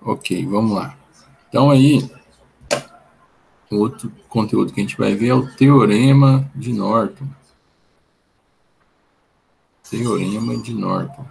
Ok, vamos lá. Então aí, o outro conteúdo que a gente vai ver é o Teorema de Norton. Teorema de Norton.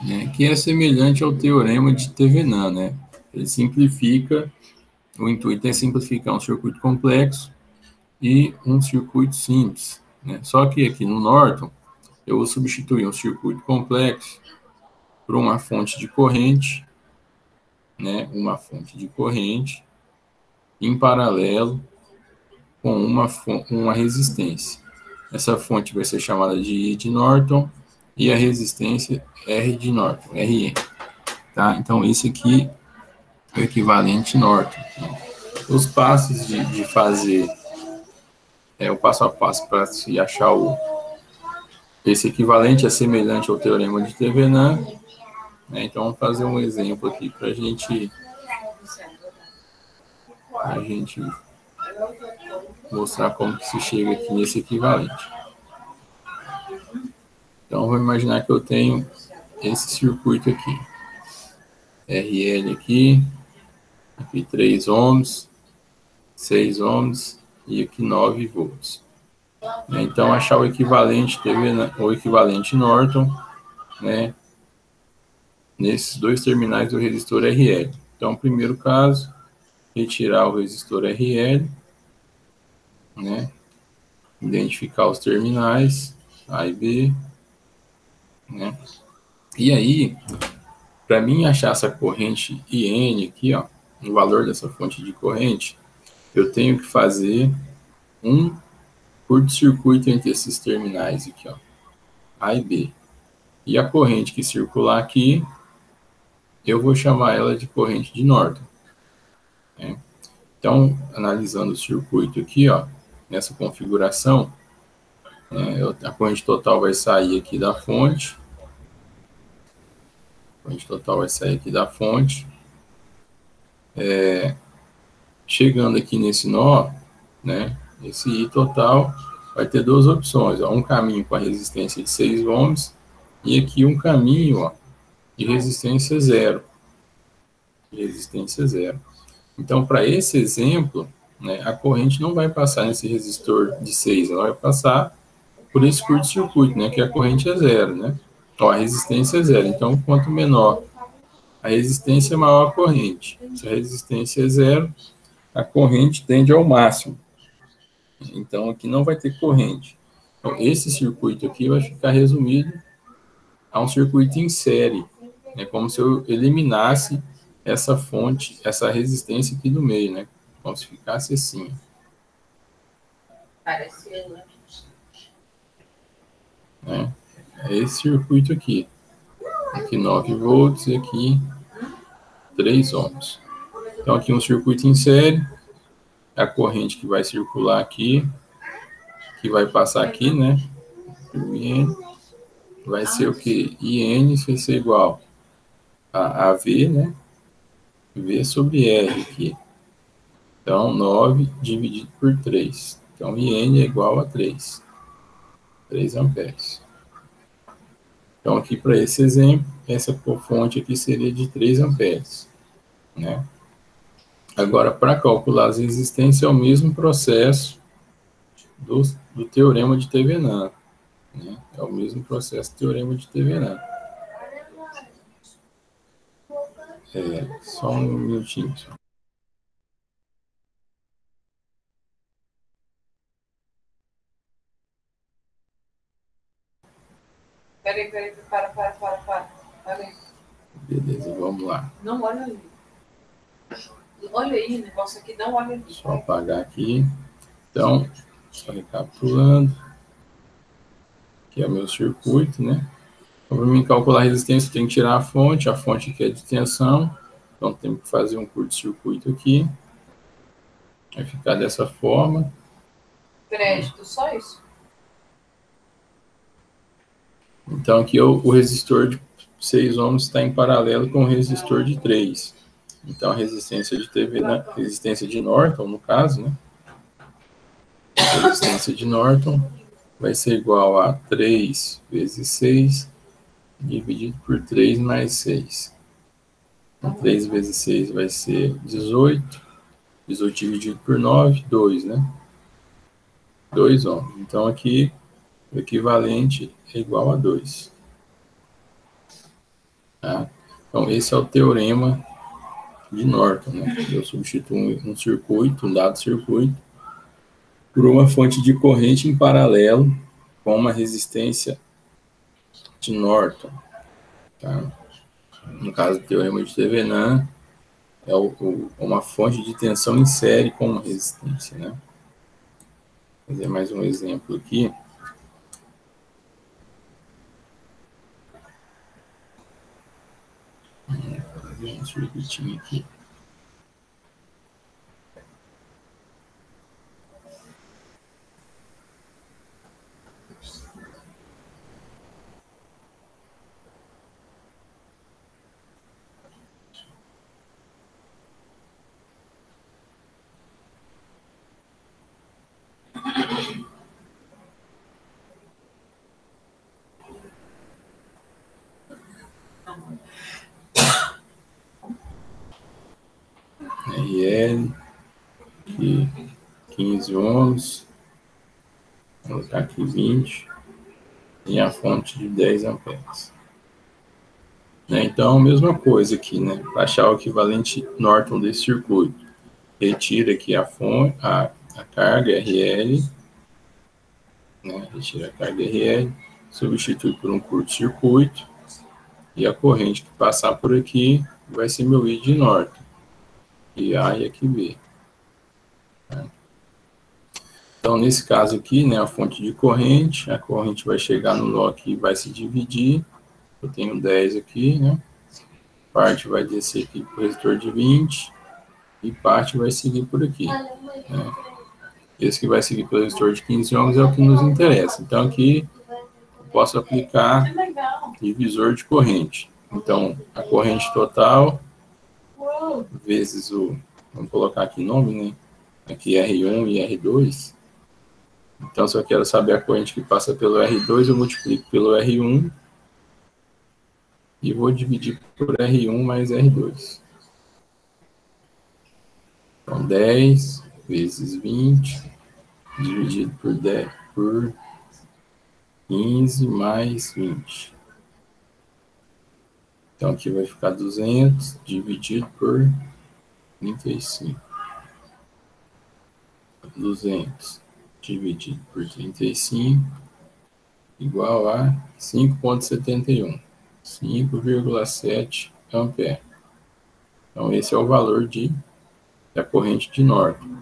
Né, que é semelhante ao Teorema de Thevenin, né? Ele simplifica, o intuito é simplificar um circuito complexo e um circuito simples, né? Só que aqui no Norton, eu vou substituir um circuito complexo por uma fonte de corrente, né? Uma fonte de corrente em paralelo com uma resistência. Essa fonte vai ser chamada de I de Norton e a resistência R de Norton, RN. Tá? Então, esse aqui é o equivalente Norton. Os passos de fazer o passo a passo para se achar esse equivalente é semelhante ao teorema de Thevenin. Né? Então, vamos fazer um exemplo aqui para a gente mostrar como que se chega aqui nesse equivalente. Então, vou imaginar que eu tenho esse circuito aqui. RL aqui 3 ohms, 6 ohms e aqui 9 volts. Então, achar o equivalente Norton, né, nesses dois terminais do resistor RL. Então, primeiro caso, retirar o resistor RL, né, identificar os terminais A e B, né, e aí, para mim achar essa corrente IN aqui, ó, o valor dessa fonte de corrente, eu tenho que fazer um curto-circuito entre esses terminais aqui, ó, A e B. E a corrente que circular aqui, eu vou chamar ela de corrente de Norton. Né? Então, analisando o circuito aqui, ó, nessa configuração, a corrente total vai sair aqui da fonte. A corrente total vai sair aqui da fonte. Chegando aqui nesse nó, né, esse I total vai ter duas opções. Ó, um caminho com a resistência de 6 ohms e aqui um caminho, ó, de resistência zero. Então, para esse exemplo, né, a corrente não vai passar nesse resistor de 6, ela vai passar por esse curto-circuito, né, que a corrente é zero, né? Ó, a resistência é zero. Então, quanto menor a resistência, maior a corrente. Se a resistência é zero, a corrente tende ao máximo. Então, aqui não vai ter corrente. Então, esse circuito aqui vai ficar resumido a um circuito em série. É como se eu eliminasse essa fonte, essa resistência aqui do meio, né? Como se ficasse assim. Né? É esse circuito aqui. Aqui 9 volts e aqui 3 ohms. Então, aqui um circuito em série. A corrente que vai circular aqui, que vai passar aqui, né? Vai ser o que? IN vai ser igual a V, né? V sobre R aqui. Então, 9 dividido por 3. Então, IN é igual a 3. 3 amperes. Então, aqui para esse exemplo, essa fonte aqui seria de 3 amperes. Né? Agora, para calcular as resistências, é o mesmo processo do teorema de Thevenin. Né? É o mesmo processo do teorema de Thevenin. Só um minutinho. Peraí, para. Beleza, vamos lá. Não olha ali. Olha aí, o negócio aqui, não olha ali. Só apagar aqui. Então, só recapitulando. Aqui é o meu circuito, né? Então, para mim calcular a resistência, eu tenho que tirar a fonte que é de tensão. Então, temos que fazer um curto-circuito aqui. Vai ficar dessa forma. Crédito, só isso. Então, aqui o resistor de 6 ohms está em paralelo com o resistor de 3. Então, a resistência de Thevenin, resistência de Norton, no caso, né? A resistência de Norton vai ser igual a 3 vezes 6, dividido por 3 mais 6. Então, 3 vezes 6 vai ser 18. 18 dividido por 9, 2, né? 2 ohms. Então, aqui, o equivalente é igual a 2. Tá? Então, esse é o teorema de Norton, né? Eu substituo um circuito, um dado circuito, por uma fonte de corrente em paralelo com uma resistência de Norton. Tá? No caso do teorema de Thevenin, é uma fonte de tensão em série com uma resistência. Né? Vou fazer mais um exemplo aqui. Vou fazer um circuitinho aqui. RL, aqui 15 ohms, vou colocar aqui 20, e a fonte de 10 amperes. Né? Então, mesma coisa aqui, né? Para achar o equivalente Norton desse circuito, retira aqui a fonte, a carga RL, né? Retira a carga RL, substitui por um curto-circuito, e a corrente que passar por aqui vai ser meu I de Norton, e A e aqui B. Tá? Então, nesse caso aqui, né, a fonte de corrente, a corrente vai chegar no nó aqui e vai se dividir. Eu tenho 10 aqui, né? Parte vai descer aqui para o resistor de 20 e parte vai seguir por aqui. Né? Esse que vai seguir pelo resistor de 15 ohms é o que nos interessa. Então, aqui eu posso aplicar divisor de corrente. Então, a corrente total vezes o... Vamos colocar aqui nome, né? Aqui R1 e R2. Então, se eu quero saber a corrente que passa pelo R2, eu multiplico pelo R1 e vou dividir por R1 mais R2. Então, 10 vezes 20, dividido por 10, por 15 mais 20. Então, aqui vai ficar 200, dividido por 35. 200 dividido por 35, igual a 5,71. 5,7 ampere. Então, esse é o valor da corrente de Norton.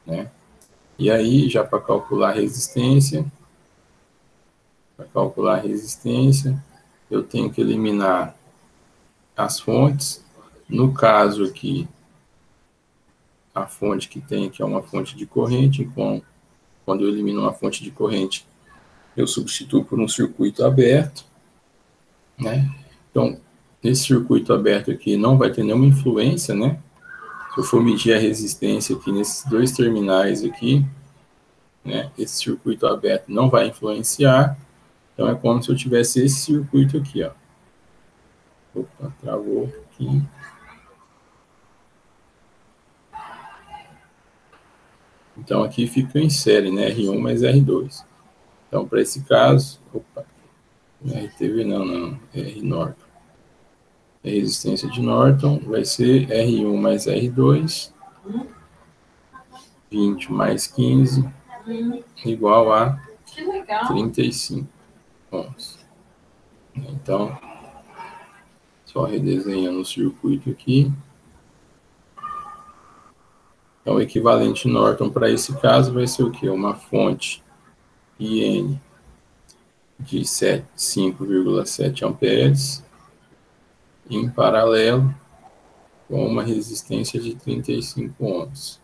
Né? E aí, já para calcular a resistência, eu tenho que eliminar as fontes. No caso aqui, a fonte que tem aqui é uma fonte de corrente, então, quando eu elimino uma fonte de corrente, eu substituo por um circuito aberto. Né? Então, esse circuito aberto aqui não vai ter nenhuma influência, né? Se eu for medir a resistência aqui nesses dois terminais aqui, né? Esse circuito aberto não vai influenciar. Então, é como se eu tivesse esse circuito aqui, ó. Opa, travou aqui. Então, aqui fica em série, né? R1 mais R2. Então, para esse caso, opa, RTV não, R Norton. A resistência de Norton vai ser R1 mais R2, 20 mais 15, igual a 35 ohms. Então, só redesenhando o circuito aqui. Então, o equivalente Norton para esse caso vai ser o quê? Uma fonte IN de 5,7 amperes, em paralelo com uma resistência de 35 ohms.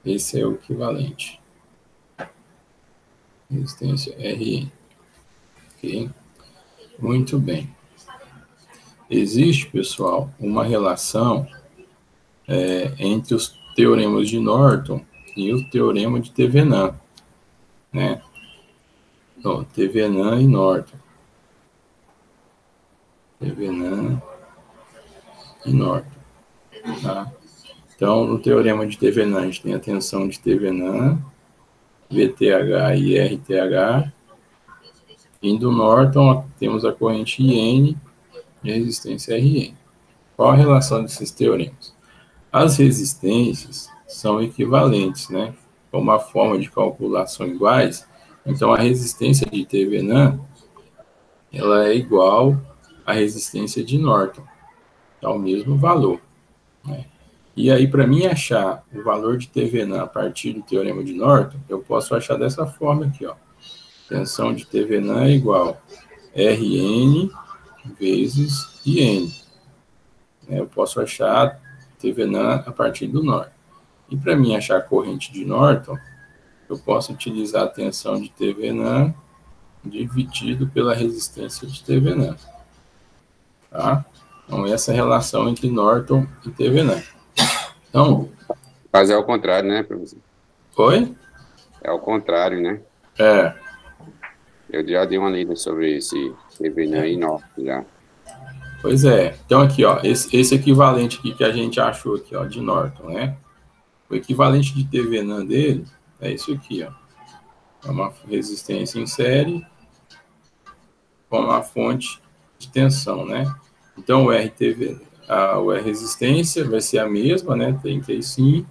Esse é o equivalente. Resistência RN. Ok? Muito bem. Existe, pessoal, uma relação entre os teoremas de Norton e o teorema de Thevenin. né? Então, Thevenin e Norton. Thevenin e Norton, tá? Então, no teorema de Thevenin, a gente tem a tensão de Thevenin, VTH e RTH. E do Norton, temos a corrente IN e a resistência RN. Qual a relação desses teoremas? As resistências são equivalentes, né? Como a forma de calculação iguais, então a resistência de Thevenin ela é igual à resistência de Norton, é o mesmo valor, né? E aí, para mim achar o valor de Thevenin a partir do teorema de Norton, eu posso achar dessa forma aqui, ó. Tensão de Thevenin é igual Rn vezes IN. Eu posso achar Thevenin a partir do Norton. E para mim achar a corrente de Norton, eu posso utilizar a tensão de Thevenin dividido pela resistência de Thevenin. Tá? Então, essa é a relação entre Norton e Thevenin. Então, Mas é ao contrário, né, professor? foi? É ao contrário, né? É. Eu já dei uma lida sobre esse Thevenin e Norton já. Pois é. Então, aqui, ó, esse equivalente aqui que a gente achou aqui, ó, de Norton, né? O equivalente de Thevenin dele é isso aqui, ó. É uma resistência em série com uma fonte de tensão, né? Então, o RTV, a resistência vai ser a mesma, né? 35.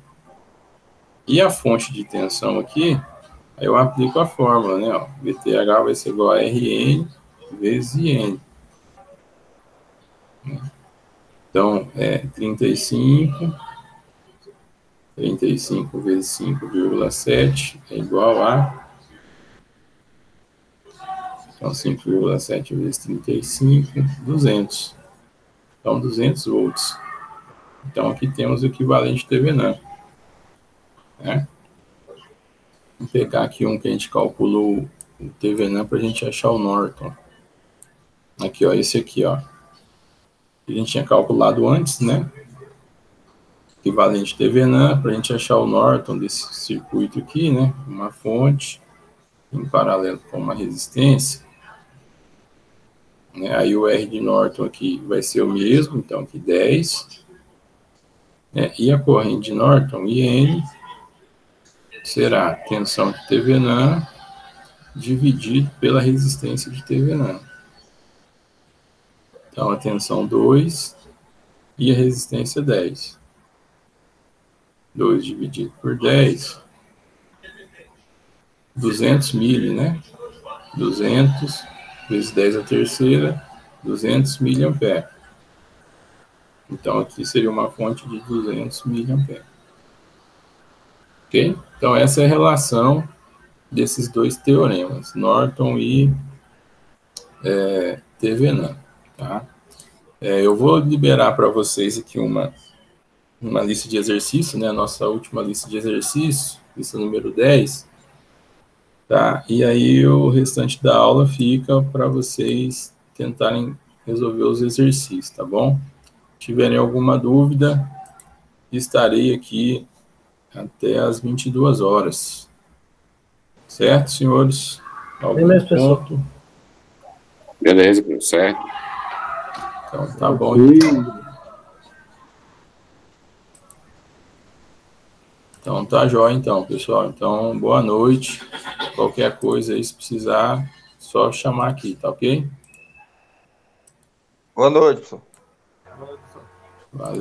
E a fonte de tensão aqui, aí eu aplico a fórmula, né? Ó, VTH vai ser igual a Rn vezes N. Então, 35 vezes 5,7 é igual a... Então, 5,7 vezes 35, 200. Então, 200 volts. Então, aqui temos o equivalente Thevenin, né? Vou pegar aqui um que a gente calculou o Thevenin para a gente achar o Norton. Aqui, ó, esse aqui, ó. A gente tinha calculado antes, né? Equivalente Thevenin, para a gente achar o Norton desse circuito aqui, né? Uma fonte em paralelo com uma resistência. Né? Aí o R de Norton aqui vai ser o mesmo, então aqui 10. Né? E a corrente de Norton, IN, será a tensão de Thevenin dividido pela resistência de Thevenin. Então, a tensão 2 e a resistência 10. 2 dividido por 10, 200 mili, né? 200 vezes 10 a terceira, 200 miliamperes. Então, aqui seria uma fonte de 200 miliamperes. Ok? Então, essa é a relação desses dois teoremas, Norton e Thevenin. Tá? Eu vou liberar para vocês aqui uma lista de exercícios, né? A nossa última lista de exercícios, lista número 10. Tá? E aí o restante da aula fica para vocês tentarem resolver os exercícios, tá bom? Se tiverem alguma dúvida, estarei aqui até às 22 horas. Certo, senhores? Algum ponto? Beleza, certo. Então, tá bom. Então, tá jóia, então, pessoal. Então, boa noite. Qualquer coisa aí, se precisar, só chamar aqui, tá ok? Boa noite, professor. Valeu.